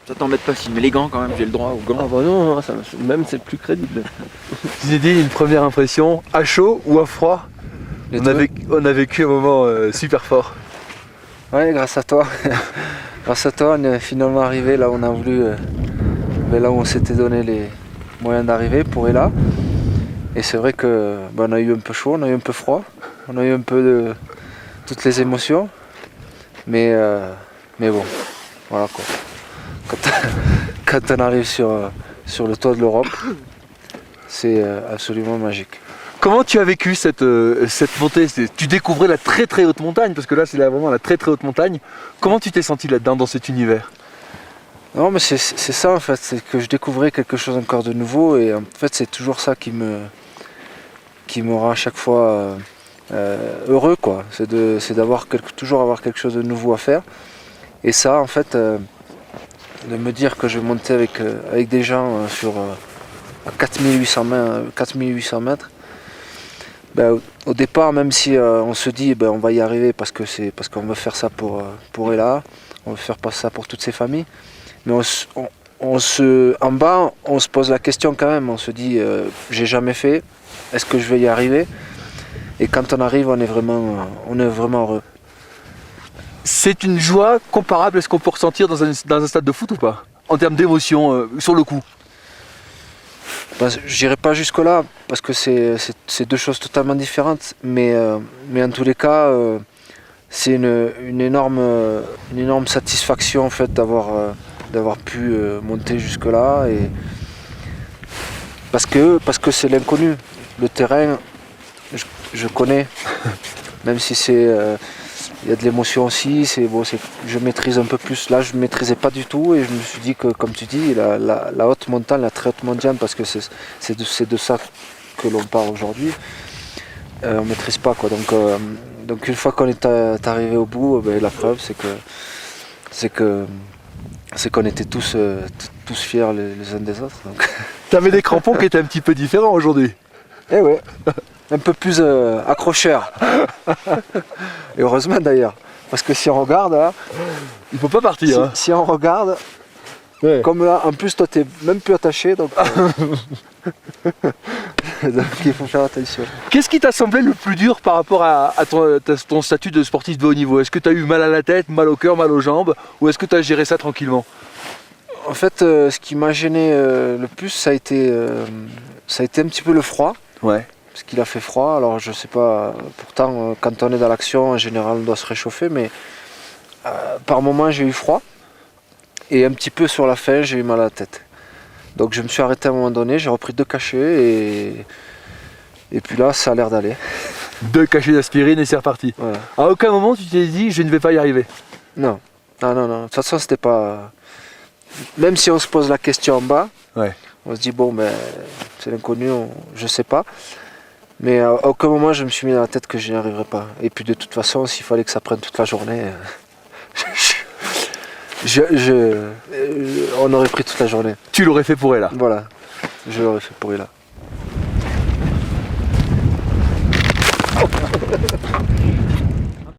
Ça t'embête pas s'il met les gants quand même, j'ai le droit aux gants. Ah bah non, ça, même c'est plus crédible. Zinedine, une première impression, à chaud ou à froid? On a vécu un moment super fort. Ouais, grâce à toi. Grâce à toi, on est finalement arrivé là où on a voulu, là où on s'était donné les moyens d'arriver pour Ella. Et c'est vrai que on a eu un peu chaud, on a eu un peu froid, on a eu un peu de toutes les émotions. Mais bon, voilà quoi. Quand on arrive sur le toit de l'Europe, c'est absolument magique. Comment tu as vécu cette montée? Tu découvrais la très très haute montagne, parce que là c'est vraiment la très très haute montagne. Comment tu t'es senti là-dedans, dans cet univers? Non mais c'est ça en fait, c'est que je découvrais quelque chose encore de nouveau et en fait c'est toujours ça qui me rend à chaque fois heureux quoi. C'est d'avoir toujours avoir quelque chose de nouveau à faire. Et ça en fait, de me dire que je vais monter avec des gens à 4800 mètres, au départ, même si on se dit on va y arriver parce qu'on veut faire ça pour Ella, on veut faire pas ça pour toutes ses familles, mais en bas, on se pose la question quand même, on se dit j'ai jamais fait, est-ce que je vais y arriver? Et quand on arrive, on est vraiment heureux. C'est une joie comparable à ce qu'on peut ressentir dans un stade de foot ou pas? En termes d'émotion, sur le coup? J'irai pas jusque là parce que c'est deux choses totalement différentes, mais en tous les cas c'est une énorme satisfaction en fait d'avoir pu monter jusque là, et parce que c'est l'inconnu. Le terrain je connais, même si il y a de l'émotion aussi, je maîtrise un peu plus. Là je ne maîtrisais pas du tout et je me suis dit que, comme tu dis, la haute montagne, la très haute montagne, parce que c'est de ça que l'on parle aujourd'hui, on ne maîtrise pas quoi. Donc une fois qu'on est arrivé au bout, la preuve c'est qu'on était tous fiers les uns des autres. Tu avais des crampons qui étaient un petit peu différents aujourd'hui. Eh ouais, un peu plus accrocheur. Et heureusement d'ailleurs, parce que si on regarde là, il faut pas partir. Hein. Si on regarde, ouais. Comme là, en plus toi t'es même plus attaché, donc il faut faire attention. Qu'est-ce qui t'a semblé le plus dur par rapport à ton statut de sportif de haut niveau? Est-ce que tu as eu mal à la tête, mal au cœur, mal aux jambes, ou est-ce que tu as géré ça tranquillement? En fait, ce qui m'a gêné le plus, ça a été un petit peu le froid. Ouais. Parce qu'il a fait froid, alors je sais pas, pourtant quand on est dans l'action, en général on doit se réchauffer, mais par moments j'ai eu froid, et un petit peu sur la fin j'ai eu mal à la tête. Donc je me suis arrêté à un moment donné, j'ai repris 2 cachets, et puis là ça a l'air d'aller. 2 cachets d'aspirine et c'est reparti. Voilà. À aucun moment tu t'es dit je ne vais pas y arriver? Non. De toute façon c'était pas... Même si on se pose la question en bas, ouais. On se dit bon c'est l'inconnu, je sais pas. Mais à aucun moment je me suis mis dans la tête que je n'y arriverais pas. Et puis de toute façon, s'il fallait que ça prenne toute la journée, on aurait pris toute la journée. Tu l'aurais fait pour Ella? Voilà, je l'aurais fait pour Ella.